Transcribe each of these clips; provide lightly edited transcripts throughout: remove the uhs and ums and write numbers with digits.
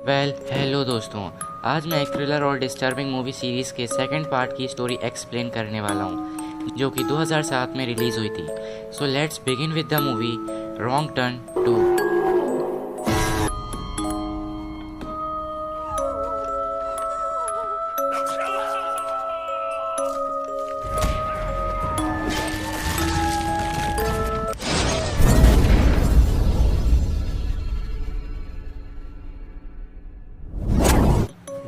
Hello दोस्तों। आज मैं एक थ्रिलर और डिस्टर्बिंग मूवी सीरीज़ के सेकंड पार्ट की स्टोरी एक्सप्लेन करने वाला हूँ, जो कि 2007 में रिलीज़ हुई थी। So let's begin with the movie wrong turn 2।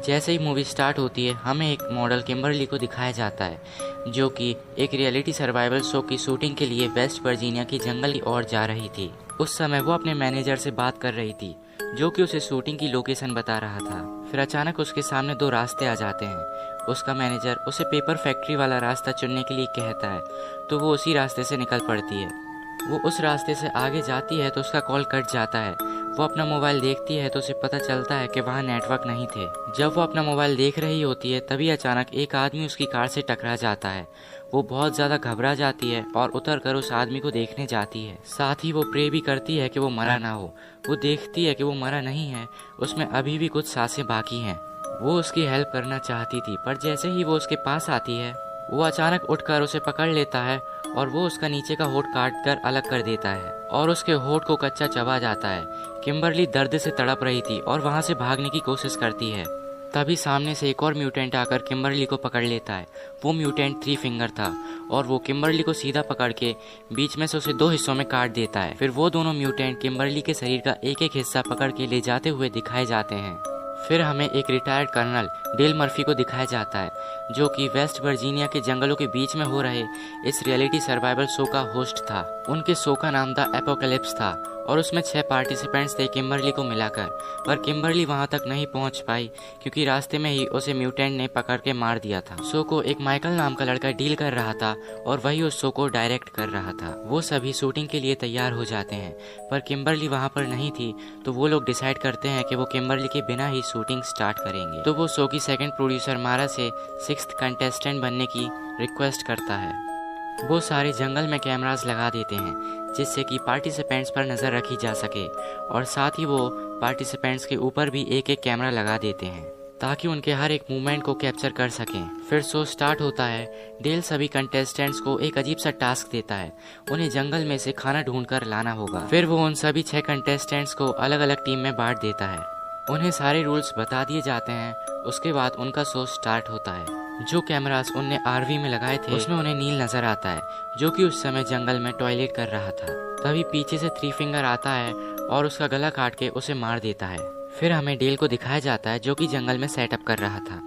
जैसे ही मूवी स्टार्ट होती है, हमें एक मॉडल किम्बरली को दिखाया जाता है, जो कि एक रियलिटी सर्वाइवल शो की शूटिंग के लिए वेस्ट वर्जीनिया की जंगल की ओर जा रही थी। उस समय वो अपने मैनेजर से बात कर रही थी, जो कि उसे शूटिंग की लोकेशन बता रहा था। फिर अचानक उसके सामने दो रास्ते आ जाते हैं। उसका मैनेजर उसे पेपर फैक्ट्री वाला रास्ता चुनने के लिए कहता है, तो वो उसी रास्ते से निकल पड़ती है। वो उस रास्ते से आगे जाती है तो उसका कॉल कट जाता है। वो अपना मोबाइल देखती है तो उसे पता चलता है कि वहाँ नेटवर्क नहीं थे। जब वो अपना मोबाइल देख रही होती है, तभी अचानक एक आदमी उसकी कार से टकरा जाता है। वो बहुत ज़्यादा घबरा जाती है और उतर कर उस आदमी को देखने जाती है। साथ ही वो प्रे भी करती है कि वो मरा ना हो। वो देखती है कि वो मरा नहीं है, उसमें अभी भी कुछ सांसें बाकी हैं। वो उसकी हेल्प करना चाहती थी, पर जैसे ही वो उसके पास आती है, वो अचानक उठकर उसे पकड़ लेता है और वो उसका नीचे का होठ काट कर अलग कर देता है और उसके होठ को कच्चा चबा जाता है। किम्बरली दर्द से तड़प रही थी और वहां से भागने की कोशिश करती है। तभी सामने से एक और म्यूटेंट आकर किम्बरली को पकड़ लेता है। वो म्यूटेंट 3 फिंगर था और वो किम्बरली को सीधा पकड़ के बीच में से उसे 2 हिस्सों में काट देता है। फिर वो दोनों म्यूटेंट किम्बरली के शरीर का एक एक हिस्सा पकड़ के ले जाते हुए दिखाए जाते हैं। फिर हमें एक रिटायर्ड कर्नल डेल मर्फी को दिखाया जाता है, जो कि वेस्ट वर्जीनिया के जंगलों के बीच में हो रहे इस रियलिटी सर्वाइवल शो का होस्ट था। उनके शो का नाम द एपोकलिप्स था और उसमें 6 पार्टिसिपेंट्स थे किम्बरली को मिलाकर। पर किम्बरली वहां तक नहीं पहुंच पाई, क्योंकि रास्ते में ही उसे म्यूटेंट ने पकड़ के मार दिया था। शो को एक माइकल नाम का लड़का डील कर रहा था और वही उस शो को डायरेक्ट कर रहा था। वो सभी शूटिंग के लिए तैयार हो जाते हैं, पर किम्बरली वहां पर नहीं थी, तो वो लोग डिसाइड करते हैं कि वो किम्बरली के बिना ही शूटिंग स्टार्ट करेंगे। तो वो शो की सेकंड प्रोड्यूसर मारा से 6th कंटेस्टेंट बनने की रिक्वेस्ट करता है। वो सारे जंगल में कैमरास लगा देते हैं, जिससे कि पार्टिसिपेंट्स पर नज़र रखी जा सके, और साथ ही वो पार्टिसिपेंट्स के ऊपर भी एक एक कैमरा लगा देते हैं, ताकि उनके हर एक मूवमेंट को कैप्चर कर सकें। फिर शो स्टार्ट होता है। डेल सभी कंटेस्टेंट्स को एक अजीब सा टास्क देता है। उन्हें जंगल में से खाना ढूंढकर लाना होगा। फिर वो उन सभी 6 कंटेस्टेंट्स को अलग अलग टीम में बांट देता है। उन्हें सारे रूल्स बता दिए जाते हैं। उसके बाद उनका शो स्टार्ट होता है। जो कैमरास उनने आरवी में लगाए थे, उसमें उन्हें नील नजर आता है, जो कि उस समय जंगल में टॉयलेट कर रहा था। तभी पीछे से 3 फिंगर आता है और उसका गला काट के उसे मार देता है। फिर हमें डेल को दिखाया जाता है, जो कि जंगल में सेटअप कर रहा था।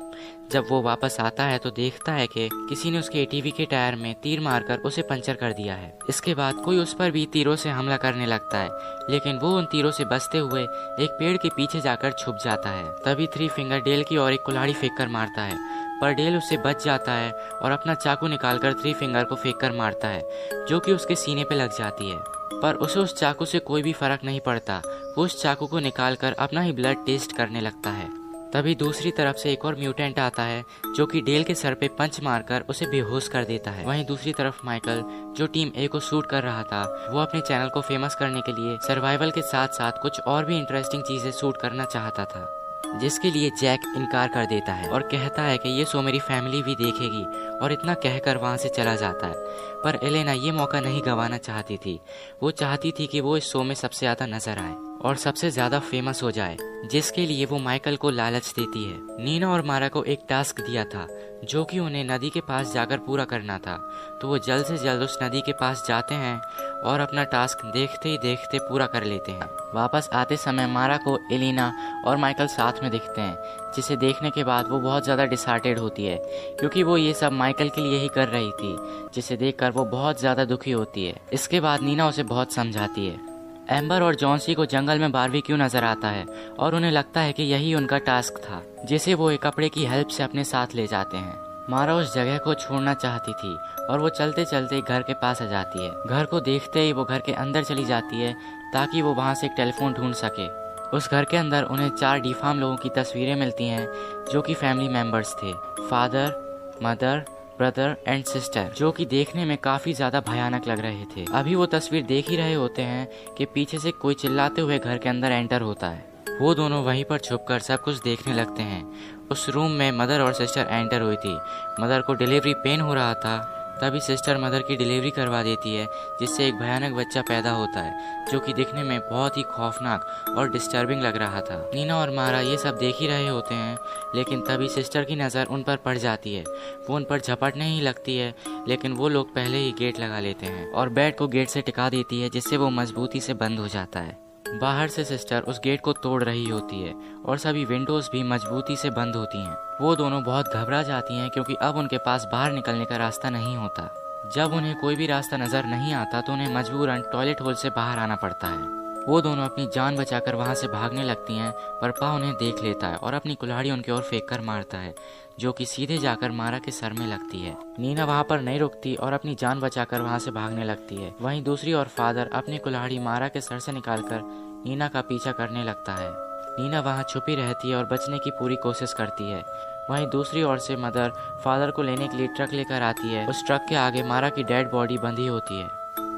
जब वो वापस आता है तो देखता है कि किसी ने उसके एटीवी के टायर में तीर मारकर उसे पंचर कर दिया है। इसके बाद कोई उस पर भी तीरों से हमला करने लगता है, लेकिन वो उन तीरों से बचते हुए एक पेड़ के पीछे जाकर छुप जाता है। तभी 3 फिंगर डेल की ओर एक कुल्हाड़ी फेंक कर मारता है, पर डेल उससे बच जाता है और अपना चाकू निकालकर 3 फिंगर को फेंक कर मारता है, जो कि उसके सीने पे लग जाती है। पर उसे उस चाकू से कोई भी फर्क नहीं पड़ता। वो उस चाकू को निकालकर अपना ही ब्लड टेस्ट करने लगता है। तभी दूसरी तरफ से एक और म्यूटेंट आता है, जो कि डेल के सर पे पंच मारकर उसे बेहोश कर देता है। वहीं दूसरी तरफ माइकल, जो टीम ए को शूट कर रहा था, वो अपने चैनल को फेमस करने के लिए सर्वाइवल के साथ साथ कुछ और भी इंटरेस्टिंग चीजें शूट करना चाहता था, जिसके लिए जैक इनकार कर देता है और कहता है कि ये शो मेरी फैमिली भी देखेगी, और इतना कहकर वहां से चला जाता है। पर एलेना ये मौका नहीं गंवाना चाहती थी। वो चाहती थी कि वो इस शो में सबसे ज्यादा नजर आए और सबसे ज्यादा फेमस हो जाए, जिसके लिए वो माइकल को लालच देती है। नीना और मारा को एक टास्क दिया था, जो कि उन्हें नदी के पास जाकर पूरा करना था। तो वो जल्द से जल्द उस नदी के पास जाते हैं और अपना टास्क देखते ही देखते पूरा कर लेते हैं। वापस आते समय मारा को एलिना और माइकल साथ में दिखते हैं, जिसे देखने के बाद वो बहुत ज़्यादा डिसहार्टेड होती है, क्योंकि वो ये सब माइकल के लिए ही कर रही थी, जिसे देखकर वो बहुत ज़्यादा दुखी होती है। इसके बाद नीना उसे बहुत समझाती है। एम्बर और जॉन्सी को जंगल में बारबेक्यू नजर आता है और उन्हें लगता है कि यही उनका टास्क था, जिसे वो एक कपड़े की हेल्प से अपने साथ ले जाते हैं। मारा उस जगह को छोड़ना चाहती थी और वो चलते चलते घर के पास आ जाती है। घर को देखते ही वो घर के अंदर चली जाती है, ताकि वो वहाँ से एक टेलीफोन ढूंढ सके। उस घर के अंदर उन्हें 4 डिफार्म लोगों की तस्वीरें मिलती हैं, जो कि फैमिली मेंबर्स थे, father, mother, brother and sister, जो कि देखने में काफी ज्यादा भयानक लग रहे थे। अभी वो तस्वीर देख ही रहे होते हैं कि पीछे से कोई चिल्लाते हुए घर के अंदर एंटर होता है। वो दोनों वहीं पर छुपकर सब कुछ देखने लगते हैं। उस रूम में मदर और सिस्टर एंटर हुई थी। मदर को डिलीवरी पेन हो रहा था। तभी सिस्टर मदर की डिलीवरी करवा देती है, जिससे एक भयानक बच्चा पैदा होता है जो कि दिखने में बहुत ही खौफनाक और डिस्टर्बिंग लग रहा था। नीना और मारा ये सब देख ही रहे होते हैं, लेकिन तभी सिस्टर की नज़र उन पर पड़ जाती है। वो उन पर झपटने ही लगती है, लेकिन वो लोग पहले ही गेट लगा लेते हैं और बेड को गेट से टिका देती है, जिससे वो मजबूती से बंद हो जाता है। बाहर से सिस्टर उस गेट को तोड़ रही होती है और सभी विंडोज भी मजबूती से बंद होती हैं। वो दोनों बहुत घबरा जाती हैं, क्योंकि अब उनके पास बाहर निकलने का रास्ता नहीं होता। जब उन्हें कोई भी रास्ता नजर नहीं आता तो उन्हें मजबूरन टॉयलेट होल से बाहर आना पड़ता है। वो दोनों अपनी जान बचाकर वहां से भागने लगती हैं, पर पा उन्हें देख लेता है और अपनी कुल्हाड़ी उनकी ओर फेंक कर मारता है, जो कि सीधे जाकर मारा के सर में लगती है। नीना वहां पर नहीं रुकती और अपनी जान बचाकर वहां से भागने लगती है। वहीं दूसरी ओर फादर अपनी कुल्हाड़ी मारा के सर से निकालकर नीना का पीछा करने लगता है। नीना वहां छुपी रहती है और बचने की पूरी कोशिश करती है। वहीं दूसरी ओर से मदर फादर को लेने के लिए ट्रक लेकर आती है। उस ट्रक के आगे मारा की डेड बॉडी बंधी होती है।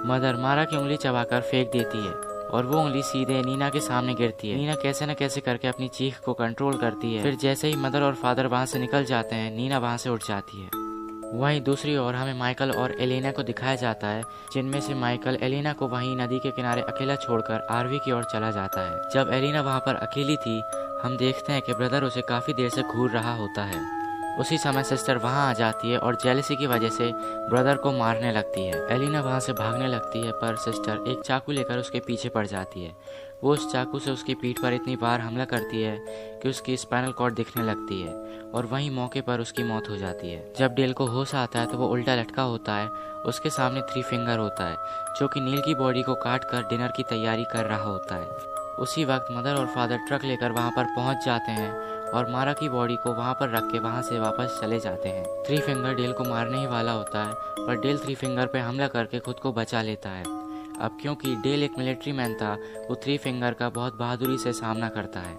मदर मारा की उंगली चबाकर फेंक देती है और वो उंगली सीधे नीना के सामने गिरती है। नीना कैसे न कैसे करके अपनी चीख को कंट्रोल करती है। फिर जैसे ही मदर और फादर वहां से निकल जाते हैं, नीना वहां से उठ जाती है। वहीं दूसरी ओर हमें माइकल और एलेना को दिखाया जाता है, जिनमें से माइकल एलेना को वहीं नदी के किनारे अकेला छोड़कर आरवी की ओर चला जाता है। जब एलेना वहां पर अकेली थी, हम देखते हैं कि ब्रदर उसे काफी देर से घूर रहा होता है। उसी समय सिस्टर वहां आ जाती है और जेलसी की वजह से ब्रदर को मारने लगती है। एलिना वहां से भागने लगती है, पर सिस्टर एक चाकू लेकर उसके पीछे पड़ जाती है। वो उस चाकू से उसकी पीठ पर इतनी बार हमला करती है कि उसकी स्पाइनल कॉर्ड दिखने लगती है और वहीं मौके पर उसकी मौत हो जाती है। जब डेल को होश आता है तो वो उल्टा लटका होता है। उसके सामने 3 फिंगर होता है, जो कि नील की बॉडी को काट कर डिनर की तैयारी कर रहा होता है। उसी वक्त मदर और फादर ट्रक लेकर वहां पर पहुंच जाते हैं और मारा की बॉडी को वहां पर रख के वहां से वापस चले जाते हैं। 3 फिंगर डेल को मारने ही वाला होता है, पर डेल 3 फिंगर पे हमला करके खुद को बचा लेता है। अब क्योंकि डेल एक मिलिट्री मैन था, वो 3 फिंगर का बहुत बहादुरी से सामना करता है।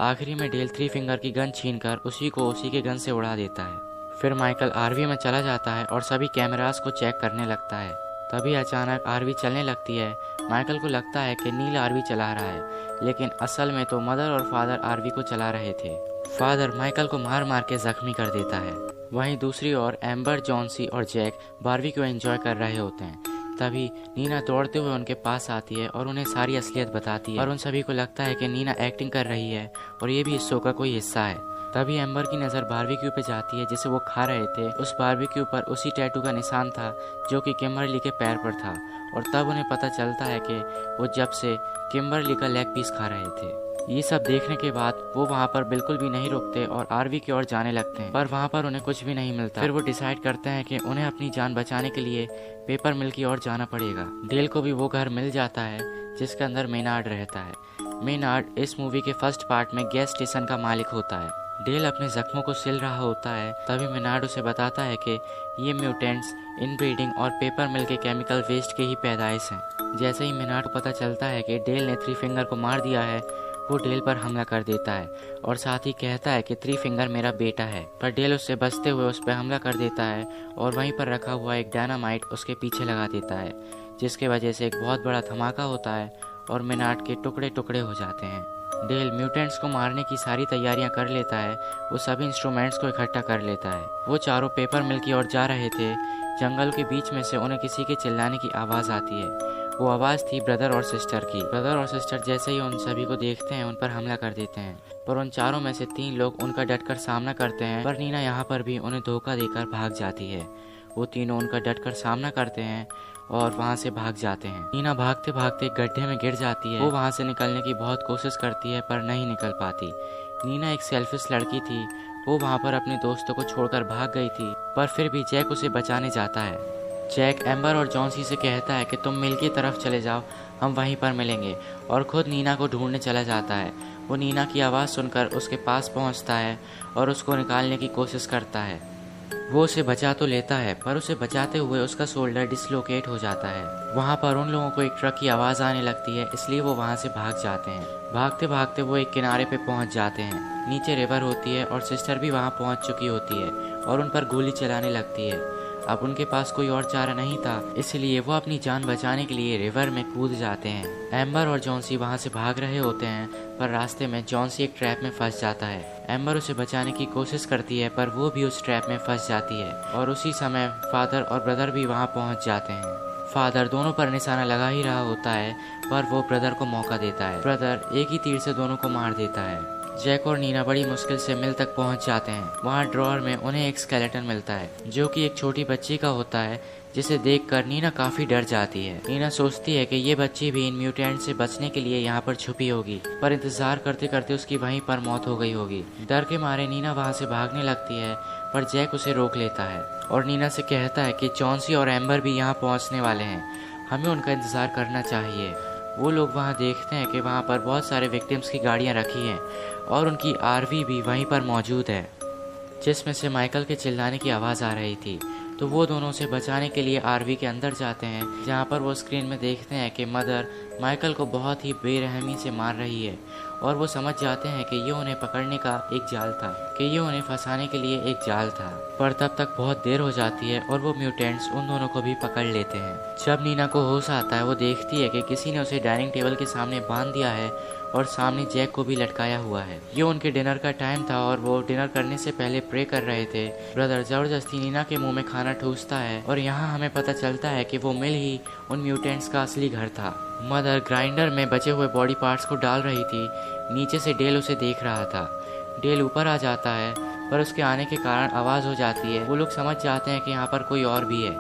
आखिरी में डेल 3 फिंगर की गन छीनकर उसी को उसी के गन से उड़ा देता है। फिर माइकल आरवी में चला जाता है और सभी कैमरास को चेक करने लगता है। तभी अचानक आरवी चलने लगती है। माइकल को लगता है कि नील आरवी चला रहा है, लेकिन असल में तो मदर और फादर आरवी को चला रहे थे। फादर माइकल को मार मार के जख्मी कर देता है। वहीं दूसरी ओर एम्बर, जॉन्सी और जैक बारबी को एंजॉय कर रहे होते हैं। तभी नीना दौड़ते हुए उनके पास आती है और उन्हें सारी असलियत बताती है और उन सभी को लगता है कि नीना एक्टिंग कर रही है और ये भी इस शो का कोई हिस्सा है। तभी एम्बर की नज़र बारबेक्यू पे जाती है जिसे वो खा रहे थे। उस बारबेक्यू पर उसी टैटू का निशान था जो कि किम्बरली के पैर पर था और तब उन्हें पता चलता है कि वो जब से किम्बरली का लेग पीस खा रहे थे। ये सब देखने के बाद वो वहाँ पर बिल्कुल भी नहीं रुकते और आरवी की ओर जाने लगते हैं, पर वहाँ पर उन्हें कुछ भी नहीं मिलता। फिर वो डिसाइड करते हैं कि उन्हें अपनी जान बचाने के लिए पेपर मिल की ओर जाना पड़ेगा। डेल को भी वो घर मिल जाता है जिसके अंदर मेनार्ड रहता है। मेनार्ड इस मूवी के फर्स्ट पार्ट में गैस स्टेशन का मालिक होता है। डेल अपने जख्मों को सिल रहा होता है, तभी मेनार्ड उसे बताता है कि ये म्यूटेंट्स इनब्रीडिंग और पेपर मिल के केमिकल वेस्ट के ही पैदाइश हैं। जैसे ही मेनार्ड को पता चलता है कि डेल ने 3 फिंगर को मार दिया है, वो डेल पर हमला कर देता है और साथ ही कहता है कि 3 फिंगर मेरा बेटा है। पर डेल उससे बचते हुए उस पर हमला कर देता है और वहीं पर रखा हुआ एक डायनामाइट उसके पीछे लगा देता है, जिसके वजह से एक बहुत बड़ा धमाका होता है और मेनार्ड के टुकड़े टुकड़े हो जाते हैं। डेल म्यूटेंट्स को मारने की सारी तैयारियां कर लेता है। वो सभी इंस्ट्रूमेंट्स को इकट्ठा कर लेता है। वो चारों पेपर मिल की ओर जा रहे थे। जंगल के बीच में से उन्हें किसी के चिल्लाने की आवाज़ आती है। वो आवाज़ थी ब्रदर और सिस्टर की। ब्रदर और सिस्टर जैसे ही उन सभी को देखते हैं, उन पर हमला कर देते हैं, पर उन चारों में से 3 लोग उनका डटकर सामना करते हैं। पर नीना यहाँ पर भी उन्हें धोखा देकर भाग जाती है। वो तीनों उनका डटकर सामना करते हैं और वहाँ से भाग जाते हैं। नीना भागते भागते गड्ढे में गिर जाती है। वो वहाँ से निकलने की बहुत कोशिश करती है, पर नहीं निकल पाती। नीना एक सेल्फिश लड़की थी। वो वहाँ पर अपने दोस्तों को छोड़कर भाग गई थी, पर फिर भी जैक उसे बचाने जाता है। जैक एम्बर और जॉन्सी से कहता है कि तुम मिल की तरफ चले जाओ, हम वहीं पर मिलेंगे, और खुद नीना को ढूंढने चला जाता है। वो नीना की आवाज़ सुनकर उसके पास पहुंचता है और उसको निकालने की कोशिश करता है। वो उसे बचा तो लेता है, पर उसे बचाते हुए उसका शोल्डर डिसलोकेट हो जाता है। वहाँ पर उन लोगों को एक ट्रक की आवाज़ आने लगती है, इसलिए वो वहाँ से भाग जाते हैं। भागते भागते वो एक किनारे पे पहुँच जाते हैं। नीचे रिवर होती है और सिस्टर भी वहाँ पहुँच चुकी होती है और उन पर गोली चलाने लगती है। अब उनके पास कोई और चारा नहीं था, इसलिए वो अपनी जान बचाने के लिए रिवर में कूद जाते हैं। एम्बर और जॉन्सी वहाँ से भाग रहे होते हैं, पर रास्ते में जॉन्सी एक ट्रैप में फंस जाता है। एम्बर उसे बचाने की कोशिश करती है, पर वो भी उस ट्रैप में फंस जाती है और उसी समय फादर और ब्रदर भी वहाँ पहुँच जाते हैं। फादर दोनों पर निशाना लगा ही रहा होता है, पर वो ब्रदर को मौका देता है। ब्रदर एक ही तीर से दोनों को मार देता है। जैक और नीना बड़ी मुश्किल से मिल तक पहुंच जाते हैं। वहां ड्रॉअर में उन्हें एक स्केलेटन मिलता है, जो कि एक छोटी बच्ची का होता है, जिसे देखकर नीना काफी डर जाती है। नीना सोचती है कि ये बच्ची भी इन म्यूटेंट से बचने के लिए यहाँ पर छुपी होगी, पर इंतजार करते करते उसकी वहीं पर मौत हो गई होगी। डर के मारे नीना वहाँ से भागने लगती है, पर जैक उसे रोक लेता है और नीना से कहता है कि जॉन्सी और एम्बर भी यहाँ पहुँचने वाले हैं, हमें उनका इंतजार करना चाहिए। वो लोग वहाँ देखते हैं कि वहाँ पर बहुत सारे विक्टिम्स की गाड़ियाँ रखी हैं और उनकी आरवी भी वहीं पर मौजूद है, जिसमें से माइकल के चिल्लाने की आवाज़ आ रही थी। तो वो दोनों उसे बचाने के लिए आरवी के अंदर जाते हैं, जहाँ पर वो स्क्रीन में देखते हैं कि मदर माइकल को बहुत ही बेरहमी से मार रही है और वो समझ जाते हैं कि ये उन्हें पकड़ने का एक जाल था, कि ये उन्हें फंसाने के लिए एक जाल था। पर तब तक बहुत देर हो जाती है और वो म्यूटेंट्स उन दोनों को भी पकड़ लेते हैं। जब नीना को होश आता है, वो देखती है कि किसी ने उसे डाइनिंग टेबल के सामने बांध दिया है और सामने जैक को भी लटकाया हुआ है। ये उनके डिनर का टाइम था और वो डिनर करने से पहले प्रे कर रहे थे। ब्रदर जबरदस्ती नीना के मुंह में खाना ठूसता है और यहाँ हमें पता चलता है कि वो मिल ही उन म्यूटेंट्स का असली घर था। मदर ग्राइंडर में बचे हुए बॉडी पार्ट्स को डाल रही थी। नीचे से डेल उसे देख रहा था। डेल ऊपर आ जाता है, पर उसके आने के कारण आवाज़ हो जाती है। वो लोग समझ जाते हैं कि यहाँ पर कोई और भी है,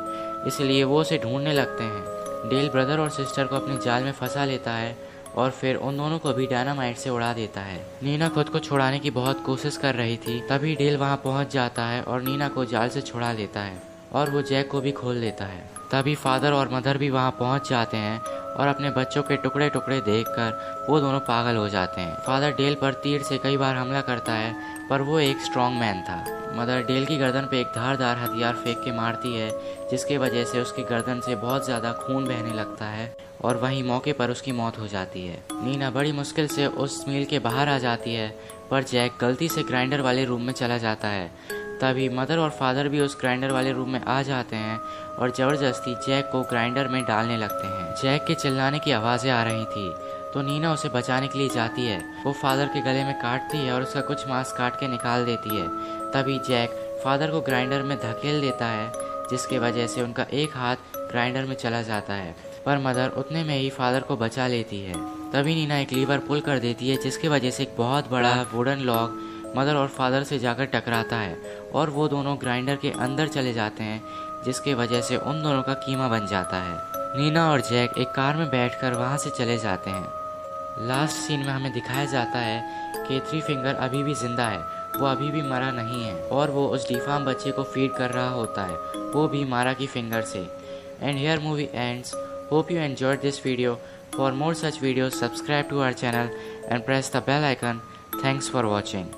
इसलिए वो उसे ढूंढने लगते हैं। डेल ब्रदर और सिस्टर को अपने जाल में फंसा लेता है और फिर उन दोनों को भी डायनामाइट से उड़ा देता है। नीना खुद को छुड़ाने की बहुत कोशिश कर रही थी, तभी डेल वहाँ पहुँच जाता है और नीना को जाल से छुड़ा लेता है और वो जैक को भी खोल देता है। तभी फादर और मदर भी वहाँ पहुँच जाते हैं और अपने बच्चों के टुकड़े टुकड़े देखकर वो दोनों पागल हो जाते हैं। फादर डेल पर तीर से कई बार हमला करता है, पर वो एक स्ट्रॉन्ग मैन था। मदर डेल की गर्दन पे एक धारदार हथियार फेंक के मारती है, जिसकी वजह से उसकी गर्दन से बहुत ज़्यादा खून बहने लगता है और वहीं मौके पर उसकी मौत हो जाती है। नीना बड़ी मुश्किल से उस मील के बाहर आ जाती है, पर जैक गलती से ग्राइंडर वाले रूम में चला जाता है। तभी मदर और फादर भी उस ग्राइंडर वाले रूम में आ जाते हैं और ज़बरदस्ती जैक को ग्राइंडर में डालने लगते हैं। जैक के चिल्लाने की आवाज़ें आ रही थी, तो नीना उसे बचाने के लिए जाती है। वो फादर के गले में काटती है और उसका कुछ मांस काट के निकाल देती है। तभी जैक फादर को ग्राइंडर में धकेल देता है, जिसकी वजह से उनका एक हाथ ग्राइंडर में चला जाता है, पर मदर उतने में ही फादर को बचा लेती है। तभी नीना एक लीवर पुल कर देती है, जिसकी वजह से एक बहुत बड़ा वुडन लॉग मदर और फादर से जाकर टकराता है और वो दोनों ग्राइंडर के अंदर चले जाते हैं, जिसके वजह से उन दोनों का कीमा बन जाता है। नीना और जैक एक कार में बैठकर वहाँ से चले जाते हैं। लास्ट सीन में हमें दिखाया जाता है कि थ्री फिंगर अभी भी जिंदा है, वो अभी भी मरा नहीं है और वो उस डिफार्म बच्चे को फीड कर रहा होता है, वो भी मारा की फिंगर से। And here movie ends. Hope you enjoyed this video. For more such videos, subscribe to our channel and press the bell icon. Thanks for watching.